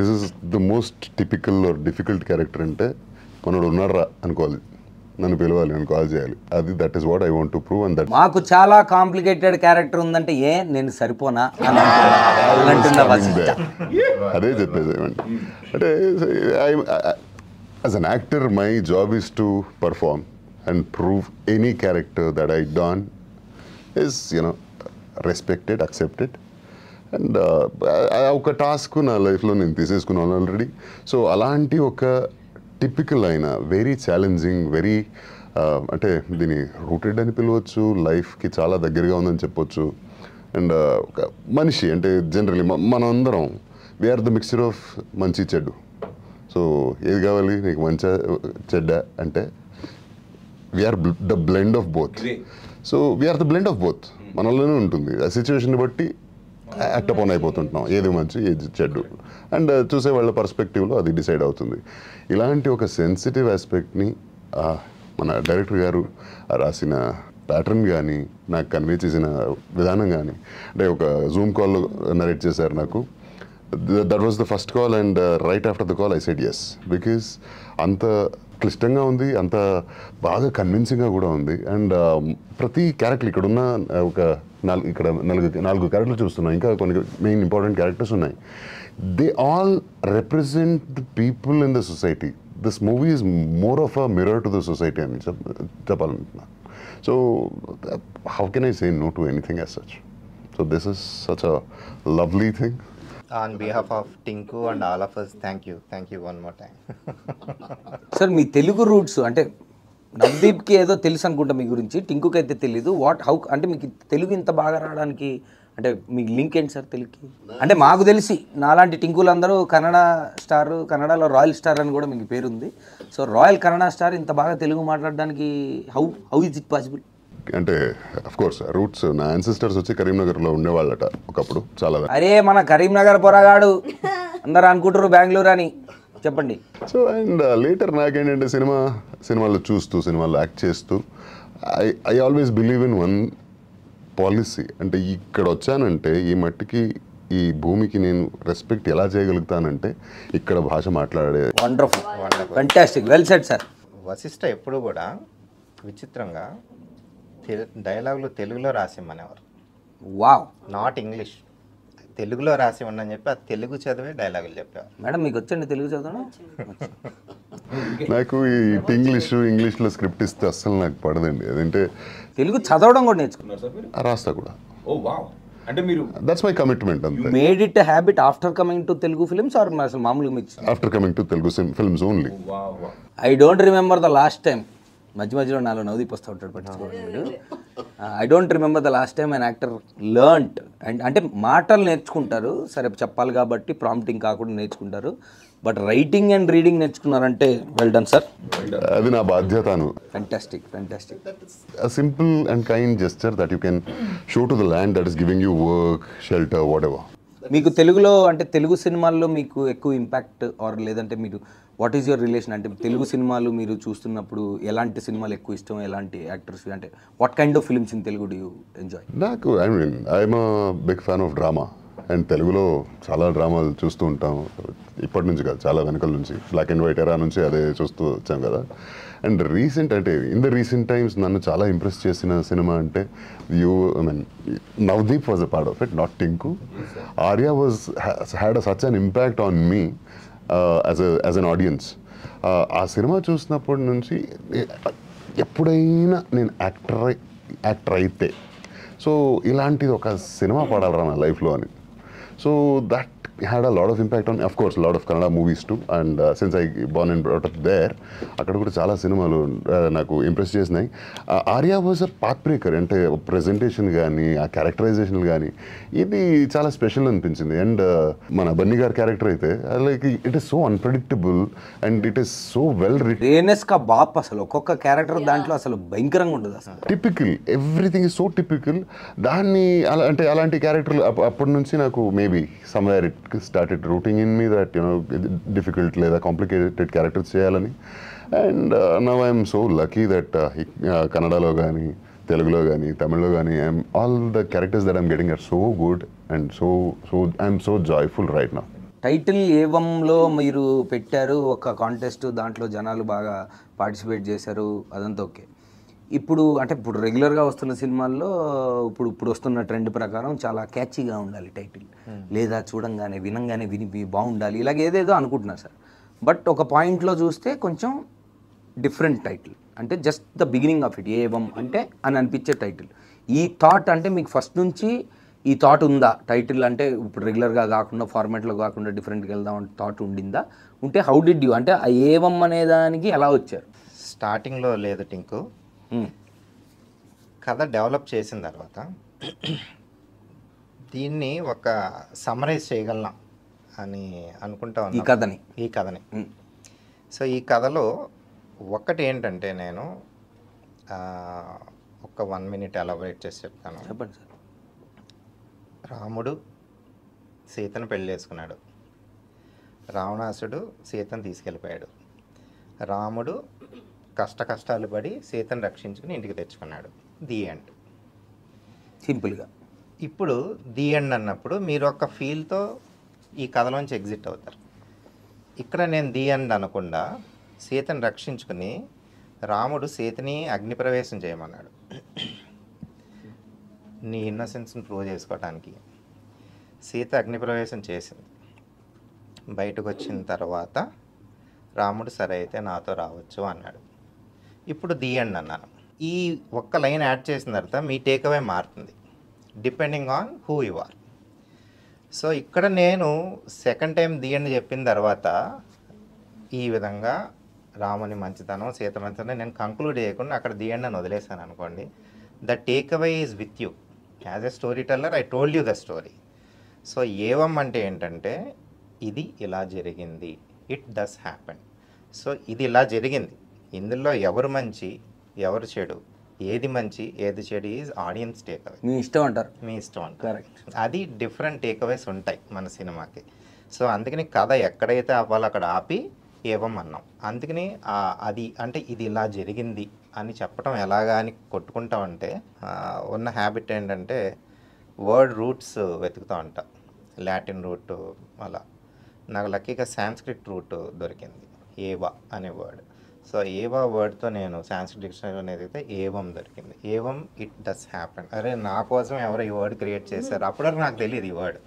this is the most typical or difficult character. అంటే మనోడు ఉన్నారా అనుకోవాలి, నన్ను పిలవాలి, నన్ను కాల్ చేయాలి, అది that is what I want to prove. And that మాకు చాలా కాంప్లికేటెడ్ క్యారెక్టర్ ఉందంటే నేను సరిపోనా అని అంటున్నా. అదే చెప్పేది అంటే as an actor my job is to perform and prove any character that I done is you know respected, accepted. And ఒక టాస్క్ నా లైఫ్లో నేను తీసేసుకున్నాను ఆల్రెడీ. సో అలాంటి ఒక టిపికల్ అయిన వెరీ ఛాలెంజింగ్, వెరీ అంటే దీన్ని రూటెడ్ అని పిలవచ్చు, లైఫ్కి చాలా దగ్గరగా ఉందని చెప్పొచ్చు. అండ్ ఒక మనిషి అంటే జనరలీ మనం అందరం వీఆర్ ద మిక్చర్ ఆఫ్ మంచి చెడ్డు. సో ఏది కావాలి నీకు, మంచి చెడ్డ అంటే we are the blend of both. So we are the blend of both, మనలోనే ఉంటుంది. ఆ సిచ్యువేషన్ బట్టి యాక్ట్ అపాన్ అయిపోతుంటున్నాం, ఏది మంచి ఏది చెడ్డు. అండ్ చూసే వాళ్ళ పర్స్పెక్టివ్లో అది డిసైడ్ అవుతుంది. ఇలాంటి ఒక సెన్సిటివ్ ఆస్పెక్ట్ని మన డైరెక్టర్ గారు రాసిన ప్యాటర్న్ కానీ, నాకు కన్వే చేసిన విధానం కానీ, అంటే ఒక జూమ్ కాల్లో నరేట్ చేశారు నాకు. That was the first call and right after the call I said yes, because అంత క్లిష్టంగా ఉంది, అంత బాగా కన్విన్సింగ్గా కూడా ఉంది. అండ్ ప్రతి క్యారెక్టర్ ఇక్కడున్న ఒక నాలుగు క్యారెక్టర్లు చూస్తున్నాం, ఇంకా కొన్ని మెయిన్ ఇంపార్టెంట్ క్యారెక్టర్స్ ఉన్నాయి. They all represent the people in the society. This movie is more of a mirror to the society అని చెప్పాలనుకుంటున్నాను. So how can I say no to anything as such. So this is such a lovely thing. On behalf of Tinku and all of us, thank you one more time. Sir me Telugu roots అంటే నవదీప్కి ఏదో తెలుసు అనుకుంటా మీ గురించి, టింకుకి అయితే తెలీదు. How అంటే మీకు తెలుగు ఇంత బాగా రావడానికి అంటే మీకు లింక్ ఏంటి సార్ తెలుగుకి? అంటే మాకు తెలిసి నాలాంటి టింకులు అందరూ కన్నడ స్టార్, కన్నడలో రాయల్ స్టార్ అని కూడా మీకు పేరుంది. సో రాయల్ కన్నడ స్టార్ ఇంత బాగా తెలుగు మాట్లాడడానికి హౌ ఇస్ ఇట్ పాసిబుల్? అంటే అఫ్ కోర్స్ రూట్స్ నా యాన్సిస్టర్స్ వచ్చి కరీంనగర్లో ఉండేవాళ్ళట ఒకప్పుడు చాలా. అరే మన కరీంనగర్ పొరగాడు అందరు అనుకుంటారు బెంగళూరు అని, చెప్పండి. సో అండ్ లేటర్ నాకేంటంటే సినిమాలో చూస్తూ, సినిమాలో యాక్ట్ చేస్తూ I always believe in one policy. అంటే ఇక్కడ వచ్చానంటే ఈ మట్టికి ఈ భూమికి నేను రెస్పెక్ట్ ఎలా చేయగలుగుతానంటే ఇక్కడ భాష మాట్లాడే. Wonderful, fantastic, well said sir. Vasishta ఎప్పుడు కూడా విచిత్రంగా డైలాగులు తెలుగులో రాసిమ్మనేవారు. వావ్. నాట్ ఇంగ్లీష్, తెలుగులో రాసి ఉండని చెప్పి ఆ తెలుగు చదివే డైలాగులు చెప్పేవారు. మేడం మీకు వచ్చండి తెలుగు చదవడం? నాకు ఈ ఇంగ్లీష్లో స్క్రిప్ట్ ఇస్తే అస్సలు నాకు పడదండి. అదంటే తెలుగు చదవడం కూడా నేర్చుకున్నారు సార్ మీరు? రాస్తా కూడా. Oh wow. అంటే మీరు దట్స్ మై కమిట్మెంట్ అంతే. Made it habit after coming to Telugu films or అసలు మామూలుగా మీకు? After coming to Telugu films only. I don't remember the last time మధ్య మధ్యలో నాలో నవ్వుదీప్ వస్తూ ఉంటాడు, పట్టించుకోండి మీరు. I don't remember the last time an actor learned and అంటే మాటలు నేర్చుకుంటారు, సరే చెప్పాలి కాబట్టి ప్రాంప్టింగ్ కాకుండా నేర్చుకుంటారు, బట్ రైటింగ్ అండ్ రీడింగ్ నేర్చుకున్నారంటే వెల్ డన్ సార్. అది నా బాధ్యతను. Fantastic fantastic. A simple and kind gesture that you can show to the land that is giving you work, shelter, whatever. మీకు తెలుగులో అంటే తెలుగు సినిమాల్లో మీకు ఎక్కువ ఇంపాక్ట్ ఆర్ లేదంటే మీరు వాట్ ఈస్ యువర్ రిలేషన్, అంటే తెలుగు సినిమాలు మీరు చూస్తున్నప్పుడు ఎలాంటి సినిమాలు ఎక్కువ ఇష్టం, ఎలాంటి యాక్టర్స్, అంటే what kind of films in Telugu do you enjoy? నాకు I'm big fan of drama and తెలుగులో చాలా డ్రామాలు చూస్తూ ఉంటాం. ఇప్పటి నుంచి కాదు, చాలా వెనకల నుంచి, బ్లాక్ అండ్ వైట్ ఎరా నుంచి అదే చూస్తూ వచ్చాం కదా. అండ్ రీసెంట్ అంటే ఇన్ ద రీసెంట్ టైమ్స్ నన్ను చాలా ఇంప్రెస్ చేసిన సినిమా అంటే Navdeep was a part of it, not Tinku. Arya had such an impact on me as an audience. ఆ సినిమా చూసినప్పటి నుంచి ఎప్పుడైనా నేను యాక్టర్ అయితే సో ఇలాంటిది ఒక సినిమా పడాలరా నా లైఫ్లో అని. So that had a lot of impact on, of course, a lot of Kannada movies too, and since I born and brought up there, అక్కడ కూడా చాలా సినిమాలు నాకు ఇంప్రెస్ చేసినాయి. Arya was a path breaker, అంటే ప్రెజెంటేషన్ కానీ ఆ క్యారెక్టరైజేషన్ కానీ ఇది చాలా స్పెషల్ అనిపించింది. అండ్ మన బన్నీ గారి క్యారెక్టర్ అయితే like it is so unpredictable and it is so well written. రేనెస్ కా బాప్ అసలు ఒక్కొక్క క్యారెక్టర్ దాంట్లో అసలు భయంకరంగా ఉంటుంది అసలు. Typical, everything is so typical. దాన్ని అంటే అలాంటి క్యారెక్టర్లు అప్పటి నుంచి నాకు maybe somewhere it started rooting in me that difficult లేదా complicated characters చేయాలని. And now I am so lucky that కన్నడలో కానీ తెలుగులో కానీ తమిళ్లో కానీ all the characters that I'm getting are so good and so I'm so joyful right now. Title ఏవంలో మీరు పెట్టారు ఒక కాంటెస్ట్, దాంట్లో జనాలు బాగా పార్టిసిపేట్ చేశారు, అదంతా ఓకే. ఇప్పుడు అంటే ఇప్పుడు రెగ్యులర్గా వస్తున్న సినిమాల్లో ఇప్పుడు వస్తున్న ట్రెండ్ ప్రకారం చాలా క్యాచీగా ఉండాలి టైటిల్, లేదా చూడంగానే వినంగానే విని బాగుండాలి, ఇలాగ ఏదేదో అనుకుంటున్నారు సార్. బట్ ఒక పాయింట్లో చూస్తే కొంచెం డిఫరెంట్ టైటిల్, అంటే just the beginning of it Evam అంటే అని అనిపించే టైటిల్. ఈ థాట్ అంటే మీకు ఫస్ట్ నుంచి ఈ థాట్ ఉందా టైటిల్, అంటే ఇప్పుడు రెగ్యులర్గా కాకుండా ఫార్మాట్లో కాకుండా డిఫరెంట్గా వెళ్దాం అంటే థాట్ ఉండిందా? ఉంటే హౌ డిడ్ యూ, అంటే ఆ ఏవం అనే దానికి ఎలా వచ్చారు? స్టార్టింగ్లో లేదు టింకు, కథ డెవలప్ చేసిన తర్వాత దీన్ని ఒక సమ్మరైజ్ చేయగలను అని అనుకుంటా ఉన్నాను ఈ కథని. సో ఈ కథలో ఒక్కటి ఏంటంటే నేను ఒక 1 minute ఎలాబరేట్ చేసి చెప్తాను. చెప్పండి సార్. రాముడు సీతను పెళ్లి చేసుకున్నాడు, రావణాసుడు సీతను తీసుకెళ్ళిపోయాడు, రాముడు కష్టాలు పడి సీతను రక్షించుకుని ఇంటికి తెచ్చుకున్నాడు. ది ఎండ్, సింపుల్గా. ఇప్పుడు ది ఎండ్ అన్నప్పుడు మీరు ఒక ఫీల్తో ఈ కథలోంచి ఎగ్జిట్ అవుతారు. ఇక్కడ నేను ది ఎండ్ అనకుండా సీతను రక్షించుకుని రాముడు సీతని అగ్నిప్రవేశం చేయమన్నాడు నీ ఇన్నోసెన్స్ని ప్రూవ్ చేసుకోవటానికి. సీత అగ్నిప్రవేశం చేసింది, బయటకు వచ్చిన తర్వాత రాముడు సరే అయితే నాతో రావచ్చు అన్నాడు. ఇప్పుడు ది ఎండ్ అన్నాను. ఈ ఒక్క లైన్ యాడ్ చేసిన తర్వాత మీ టేక్అవే మారుతుంది depending on who you are. So ఇక్కడ నేను సెకండ్ టైం ది ఎండ్ చెప్పిన తర్వాత ఈ విధంగా రాముని మంచితనం సీత మంచితనం నేను కంక్లూడ్ చేయకుండా అక్కడ ది ఎండ్ అని వదిలేసాను అనుకోండి. The takeaway is with you as a storyteller. I told you the story. So Evam అంటే ఏంటంటే ఇది ఇలా జరిగింది, ఇట్ డస్ హ్యాపెన్. సో ఇది ఇలా జరిగింది, ఇందులో ఎవరు మంచి ఎవరు చెడు, ఏది మంచి ఏది చెడు ఈజ్ ఆడియన్స్ టేక్అవే. మీ ఇష్టం అంటారు. మీ ఇష్టం అంటారు. కరెక్ట్. అది డిఫరెంట్ టేక్అవేస్ ఉంటాయి మన సినిమాకి. సో అందుకని కథ ఎక్కడైతే ఆపాలో అక్కడ ఆపి ఏవం అన్నాం. అందుకని అది అంటే ఇది ఇలా జరిగింది అని చెప్పడం ఎలాగా అని కొట్టుకుంటామంటే ఉన్న హ్యాబిట్ ఏంటంటే వర్డ్ రూట్స్ వెతుకుతూ ఉంటాం. లాటిన్ రూట్ అలా. నాకు లక్కీగా సాంస్క్రిట్ రూట్ దొరికింది, ఏవా అనే వర్డ్. సో ఏవా వర్డ్తో నేను సాంస్క్రిట్ డిక్షనరీ అనేది అయితే ఏవం దొరికింది. ఏవం ఇట్ డస్ హ్యాపెన్. అరే నా కోసం ఎవరు ఈ వర్డ్ క్రియేట్ చేశారు, అప్పటివరకు నాకు తెలియదు ఈ వర్డ్.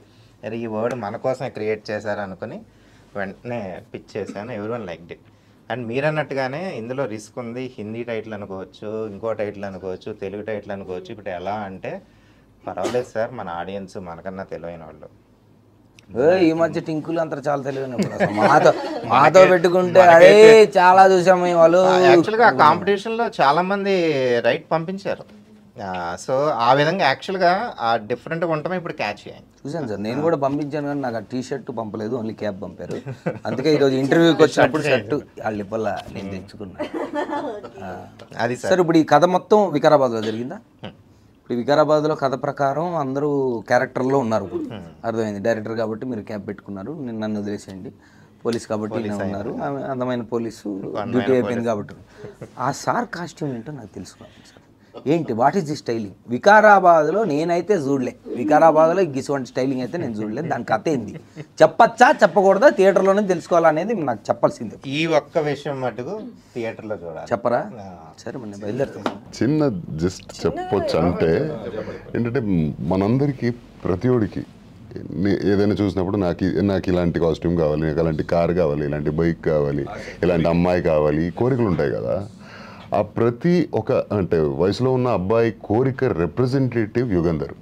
అరే ఈ వర్డ్ మన కోసమే క్రియేట్ చేశారు అనుకుని వెంటనే పిచ్ చేశాను. Everyone like it. అండ్ మీరు అన్నట్టుగానే ఇందులో రిస్క్ ఉంది. హిందీ టైటిల్ అనుకోవచ్చు, ఇంకో టైటిల్ అనుకోవచ్చు, తెలుగు టైటిల్ అనుకోవచ్చు. ఇప్పుడు ఎలా అంటే పర్వాలేదు సార్, మన ఆడియన్స్ మనకన్నా తెలివైన వాళ్ళు. ఈ మధ్య టింకులు అంతా చాలా తెలియదు మాతో పెట్టుకుంటే అదే చాలా చూసాము వాళ్ళు. యాక్చువల్గా ఆ కాంపిటీషన్లో చాలా మంది రైట్ పంపించారు. సో ఆ విధంగా యాక్చువల్గా ఆ డిఫరెంట్గా ఉండటమే ఇప్పుడు క్యాచ్ అయ్యాయి. చూసాను సార్, నేను కూడా పంపించాను కానీ నాకు ఆ టీ షర్ట్ పంపలేదు, ఓన్లీ క్యాబ్ పంపారు. అందుకే ఈరోజు ఇంటర్వ్యూకి వచ్చినప్పుడు షర్టు వాళ్ళ ఇవ్వాల నేను తెచ్చుకున్నాను. అది సార్ ఇప్పుడు ఈ కథ మొత్తం వికారాబాద్లో జరిగిందా? ఇప్పుడు వికారాబాద్లో కథ ప్రకారం అందరూ క్యారెక్టర్లో ఉన్నారు. ఇప్పుడు అర్థమైంది, డైరెక్టర్ కాబట్టి మీరు క్యాబ్ పెట్టుకున్నారు, నన్ను వదిలేసేయండి, పోలీస్ కాబట్టి ఉన్నారు, అందమైన పోలీసు డ్యూటీ అయిపోయింది కాబట్టి. ఆ సార్ కాస్ట్యూమ్ ఏంటో నాకు తెలుసుకోవాలి సార్. ఏంటి, వాట్ ఈస్ ది స్టైలింగ్? వికారాబాద్లో నేనైతే చూడలే, వికారాబాద్లో ఇటువంటి స్టైలింగ్ అయితే నేను చూడలేదు. దాని కథ ఏంది, చెప్పచ్చా చెప్పకూడదా, థియేటర్లోనే తెలుసుకోవాలనేది నాకు చెప్పాల్సిందే. ఈ ఒక్క విషయం మటుకు థియేటర్లో చూడాలి. చెప్పరా? సరే మన బయలుదేరుతాం. చిన్న జస్ట్ చెప్పొచ్చు అంటే ఏంటంటే మనందరికీ ప్రతిఒడికి ఏదైనా చూసినప్పుడు నాకు ఇలాంటి కాస్ట్యూమ్ కావాలి, నాకు అలాంటి కార్ కావాలి, ఇలాంటి బైక్ కావాలి, ఇలాంటి అమ్మాయి కావాలి, కోరికలు ఉంటాయి కదా. ఆ ప్రతి ఒక అంటే వయసులో ఉన్న అబ్బాయి కోరిక రిప్రజెంటేటివ్ యుగంధర్.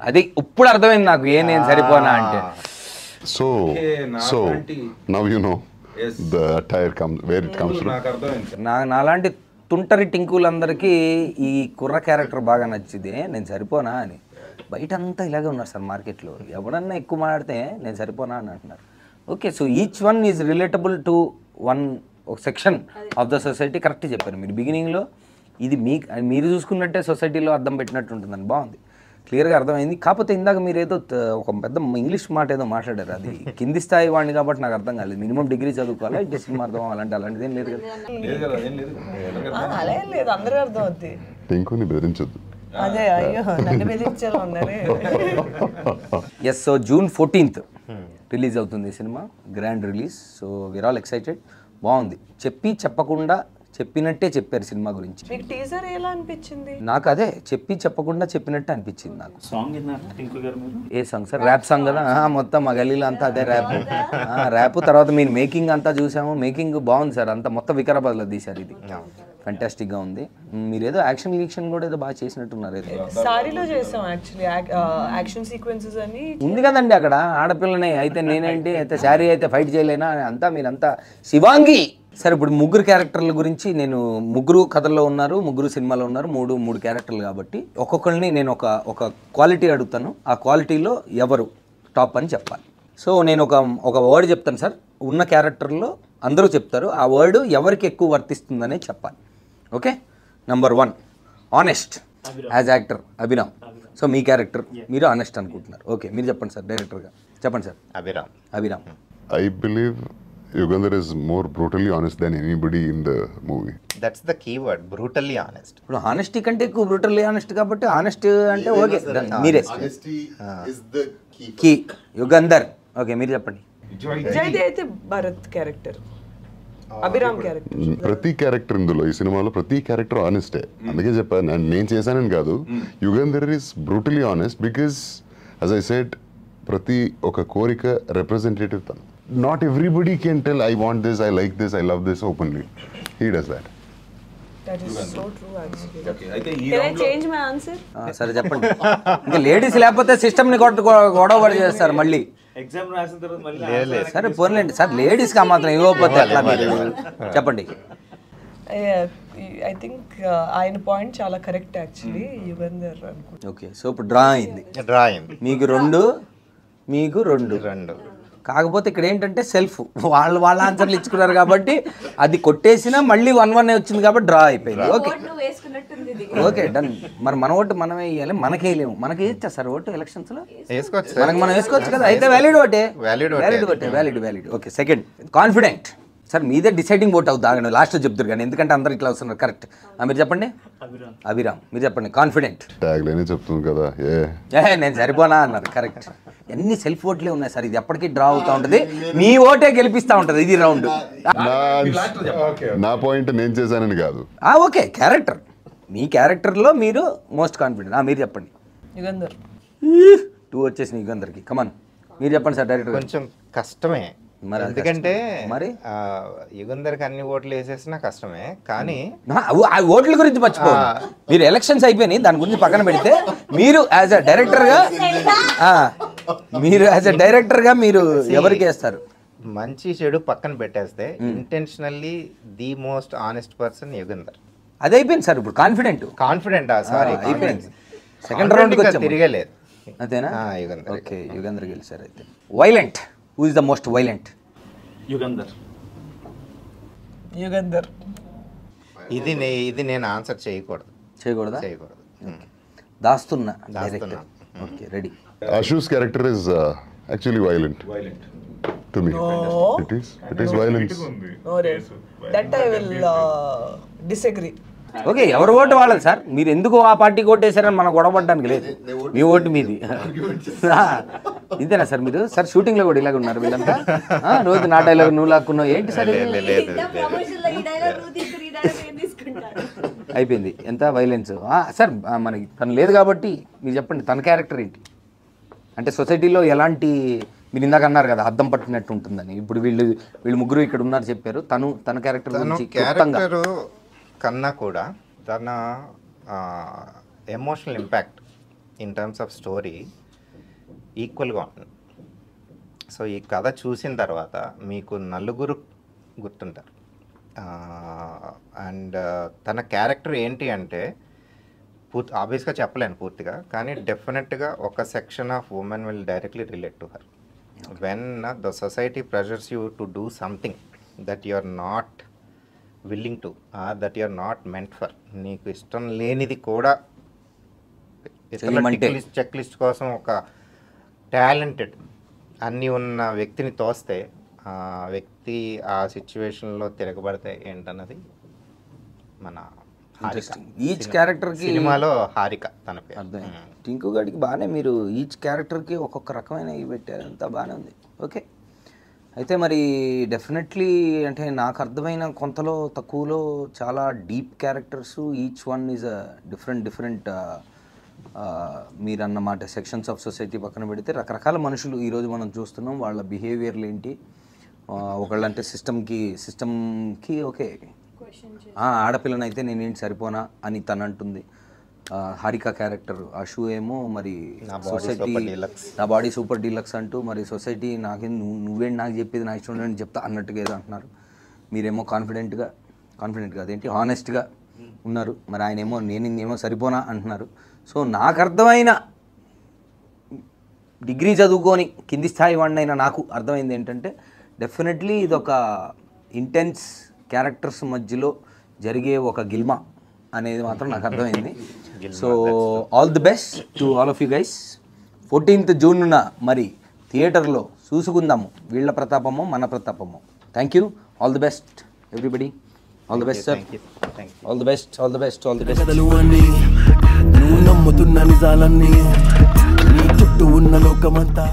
అది ఇప్పుడు అర్థమైంది నాకు, నేను సరిపోనా అంటే. So now you know the attire where it comes from. నాలాంటి తుంటరి టింకులందరికీ ఈ కుర్ర క్యారెక్టర్ బాగా నచ్చింది, నేను సరిపోనా అని. బయట అంతా ఇలాగే ఉన్నారు సార్ మార్కెట్లో, ఎవరన్నా ఎక్కువ మాట్లాడితే నేను సరిపోనా అని అంటున్నారు. Okay, so each one is relatable to one ఒక section of the society. Correct చెప్పారు మీరు బిగినింగ్లో. ఇది మీరు చూసుకున్నట్టే సొసైటీలో అర్థం పెట్టినట్టు ఉంటుందని. బాగుంది, క్లియర్గా అర్థమైంది. కాకపోతే ఇందాక మీరు ఏదో ఒక పెద్ద ఇంగ్లీష్ మాట ఏదో మాట్లాడారు, అది కింది స్థాయి వాడిని కాబట్టి నాకు అర్థం కాలేదు. మినిమం డిగ్రీ చదువుకోవాలా, ఇంటి సినిమా అర్థం అలాంటిది ఏం లేదు కదా? అలా ఏం లేదు, అందరూ అర్థం అవుతుంది. ఇంకొన్ని బెదిరించొద్దు. అదే, అయ్యో నన్ను బెదిరించేలా ఉన్నారే. Yes, so June 14th release అవుతుంది సినిమా, grand release. So we're all excited. బాగుంది, చెప్పి చెప్పకుండా చెప్పినట్టే చెప్పారు సినిమా గురించి. మీకు టీజర్ ఎలా అనిపించింది? నాకు అదే చెప్పి చెప్పకుండా చెప్పినట్టే అనిపించింది నాకు. సాంగ్ విన్నారా టింకు గారు మీరు? ఏ సాంగ్ సార్? ర్యాప్ సాంగ్ కదా. మొత్తం మా గల్లీలో అంతా అదే ర్యాప్. తర్వాత మీరు మేకింగ్ అంతా చూసాము, మేకింగ్ బాగుంది సార్, అంతా మొత్తం వికారాబాద్లో తీశారు. ఇది ఫ్యాంటాస్టిక్గా ఉంది. మీరు ఏదో యాక్షన్ కూడా ఏదో బాగా చేసినట్టున్నారు. ఏదో సారీలో చేసాం యాక్చువల్లీ, యాక్షన్ సీక్వెన్సెస్ అని ఉంది కదండి అక్కడ. ఆడపిల్లనే అయితే నేనేంటి అయితే శారీ అయితే ఫైట్ చేయలేనా అంతా మీరంతా శివాంగి. సరే, ఇప్పుడు ముగ్గురు క్యారెక్టర్ల గురించి, నేను ముగ్గురు కథల్లో ఉన్నారు, ముగ్గురు సినిమాలో ఉన్నారు, మూడు క్యారెక్టర్లు కాబట్టి ఒక్కొక్కరిని నేను ఒక క్వాలిటీ అడుగుతాను. ఆ క్వాలిటీలో ఎవరు టాప్ అని చెప్పాలి. సో నేను ఒక వర్డ్ చెప్తాను సార్, ఉన్న క్యారెక్టర్లో అందరూ చెప్తారు, ఆ వర్డ్ ఎవరికి ఎక్కువ వర్తిస్తుందనే చెప్పాలి. Okay, number 1 honest as actor Abhiram. So మీ క్యారెక్టర్ మీరు ఆనెస్ట్ అనుకుంటున్నారు. ఓకే, మీరు చెప్పండి సార్, డైరెక్టర్గా చెప్పండి sir. Abhiram. I believe Yugandhar is more brutally honest than anybody in the movie. That's the key word, brutally honest. ఇప్పుడు ఆనెస్టీ కంటే ఎక్కువ బ్రూటల్లీ ఆనెస్ట్ కాబట్టి ఆనెస్ట్ అంటే ఓకే, మీరే కీ యుగంధర్. ఓకే, మీరు చెప్పండి. విజయ్ అయితే భరత్ క్యారెక్టర్, అభిరామ్ క్యారెక్టర్. ప్రతి క్యారెక్టర్ ఇందులో ఈ సినిమాలో ప్రతి క్యారెక్టర్ ఆనెస్టే. అందుకే చెప్పాను, నేను చేశానని కాదు. Yugandhar is brutally honest because as I said, ప్రతి ఒక కోరిక రిప్రజెంటేటివ్ తను. Not everybody can tell I want this, I like this, I love this openly. He does that. That is so true actually. Okay, అయితే ఈ Can I round లో change my answer? సరే చెప్పండి. ఇంకా లేడీస్ లేకపోతే సిస్టమ్ని గొడవ చేస్తారు మళ్ళీ. ఎగ్జామ్ రాసిన తర్వాత మళ్ళీ సరే పోన్లేండి సార్, లేడీస్కి మాత్రం ఇవ్వకపోతే ఎట్లా మీరు చెప్పండి. I think ఆయన పాయింట్ చాలా కరెక్ట్ యాక్చువల్లీ, యుగంధర్ అనుకుంటా. ఓకే, సో ఇప్పుడు డ్రా అయింది. మీకు రెండు. కాకపోతే ఇక్కడ ఏంటంటే సెల్ఫ్ వాళ్ళ ఆన్సర్లు ఇచ్చుకున్నారు కాబట్టి అది కొట్టేసినా మళ్ళీ 1-1 వచ్చింది కాబట్టి డ్రా అయిపోయింది. Okay okay done. మరి మన ఓటు మనమే వేయాలి, మనకే వేయలేము. మనకి వేయచ్చా సార్ ఓటు ఎలక్షన్స్ లో? మనం వేసుకోవచ్చు కదా. అయితే వ్యాలిడ్ ఓటే. Okay, second confident. సార్ మీదే డిసైడింగ్ ఓట్ అవుతుంది, ఆగండి లాస్ట్ చెప్తారు కానీ, ఎందుకంటే అందరు ఇట్లా వస్తున్నారు. కరెక్ట్, మీరు చెప్పండి. అభిరామ్ మీరు చెప్పండి. కాన్ఫిడెంట్ చెప్తుంది కదా, నేను సరిపోనా అన్నారు. కరెక్ట్. అన్ని సెల్ఫ్ ఓట్లే ఉన్నాయి సార్, ఇది ఎప్పటికీ డ్రా అవుతా ఉంటుంది, మీ ఓటే గెలిపిస్తా ఉంటుంది ఇది రౌండ్. నా పాయింట్ నేను చేశానని కాదు. ఓకే, క్యారెక్టర్, మీ క్యారెక్టర్లో మీరు మోస్ట్ కాన్ఫిడెంట్. మీరు చెప్పండి. యుగంధర్ 2 వచ్చేసి యుగంధర్కి. కమాన్ మీరు చెప్పండి సార్ డైరెక్టర్. కొంచెం కష్టమే మరి అది ఎందుకంటే మరి యుగంధర్కి అన్ని ఓట్లు వేసేసినా కష్టమే, కానీ ఆ ఓట్ల గురించి మర్చిపో. మీరు ఎలక్షన్స్ అయిపోయినాయి, దాని గురించి పక్కన పెడితే మీరు యాజ్ అ డైరెక్టర్గా మీరు ఎవరికి వేస్తారు? మంచి చెడు పక్కన పెట్టేస్తే intentionally the most honest person Yugandhar. అది అయిపోయింది సార్, ఇప్పుడు కాన్ఫిడెంట్ సారీ అయిపోయింది. సెకండ్ రౌండ్కి వచ్చాము, తిరగలేదు. అంతేనా? యుగంధర్. ఓకే, యుగంధర్ గెలిచారు. అయితే violent, who is the most violent? Yugandhar. Yugandhar. ఇది నేను ఆన్సర్ చేయకూడదా? చేయకూడదు. దాస్తున్నా. Okay, ready. Ashu's character is actually violent to me. It is violence. That I will disagree. Okay, ఎవరు ఓటు వాళ్ళది సార్. మీరు ఎందుకు ఆ పార్టీకి ఓటు వేసారని మనం గొడవపడడానికి లేదు. మీ ఓటు మీది. ఇంతేనా సార్ మీరు? సార్ షూటింగ్లో కూడా ఇలాగ ఉన్నారు వీళ్ళంతా. రోజు నా డైలాగ్ నువ్వు లాక్కున్నావు ఏంటి సార్? అయిపోయింది. ఎంత వైలెన్స్ సార్. మనకి తను లేదు కాబట్టి మీరు చెప్పండి, తన క్యారెక్టర్ ఏంటి? అంటే సొసైటీలో ఎలాంటి, మీరు ఇందాక అన్నారు కదా అద్దం పట్టినట్టు ఉంటుందని, ఇప్పుడు వీళ్ళు ముగ్గురు ఇక్కడ ఉన్నారు చెప్పారు. తన క్యారెక్టర్ కన్నా కూడా తన emotional impact in terms of story ఈక్వల్గా ఉంటుంది. సో ఈ కథ చూసిన తర్వాత మీకు నలుగురు గుర్తుంటారు. అండ్ తన క్యారెక్టర్ ఏంటి అంటే ఆబ్వియస్గా చెప్పలేను పూర్తిగా, కానీ డెఫినెట్గా ఒక section of women will directly relate to her when the society pressures you to do something that you are not willing to, that you are not meant for. నీకు ఇష్టం లేనిది కూడా చెక్ లిస్ట్ కోసం ఒక టాలెంటెడ్ అన్నీ ఉన్న వ్యక్తిని తోస్తే ఆ వ్యక్తి ఆ సిచ్యువేషన్లో తిరగబడితే ఏంటన్నది మన ఈచ్ క్యారెక్టర్కి సినిమాలో హారిక తన పేరు. అర్థం. టింకు గడికి బాగానే మీరు ఈచ్ క్యారెక్టర్కి ఒక్కొక్క రకమైన ఇవి పెట్టారు, అంతా బాగానే ఉంది. ఓకే, అయితే మరి డెఫినెట్లీ అంటే నాకు అర్థమైన కొంతలో తక్కువలో చాలా deep characters. Each one is a different మీరు అన్నమాట సెక్షన్స్ ఆఫ్ సొసైటీ పక్కన పెడితే రకరకాల మనుషులు ఈరోజు మనం చూస్తున్నాం. వాళ్ళ బిహేవియర్లు ఏంటి, ఒకళ్ళంటే సిస్టమ్కి ఓకే ఆడపిల్లనైతే నేనేంటి సరిపోనా అని తను అంటుంది. హారిక క్యారెక్టర్ అషు ఏమో మరి సొసైటీ నా బాడీ సూపర్ డీలక్స్ అంటూ మరి సొసైటీ నాకేం నువ్వేంటి నాకు చెప్పేది నా ఇష్టం లేని చెప్తా అన్నట్టుగా ఏదో అంటున్నారు. మీరేమో కాన్ఫిడెంట్గా అదేంటి హానెస్ట్గా ఉన్నారు. మరి ఆయన ఏమో నేనేమో సరిపోనా అంటున్నారు. సో నాకు అర్థమైన డిగ్రీ చదువుకొని కింది స్థాయి వాడినైనా నాకు అర్థమైంది ఏంటంటే డెఫినెట్లీ ఇదొక ఇంటెన్స్ క్యారెక్టర్స్ మధ్యలో జరిగే ఒక గిల్మా అనేది మాత్రం నాకు అర్థమైంది. So all the best to all of you guys. 14th జూన్న మరి థియేటర్లో చూసుకుందాము వీళ్ళ ప్రతాపము మన ప్రతాపము. Thank you. All the best everybody. All the best sir. All the best. నువ్వు నమ్ముతున్న నిజాలన్నీ నీ చుట్టూ ఉన్న లోకమంతా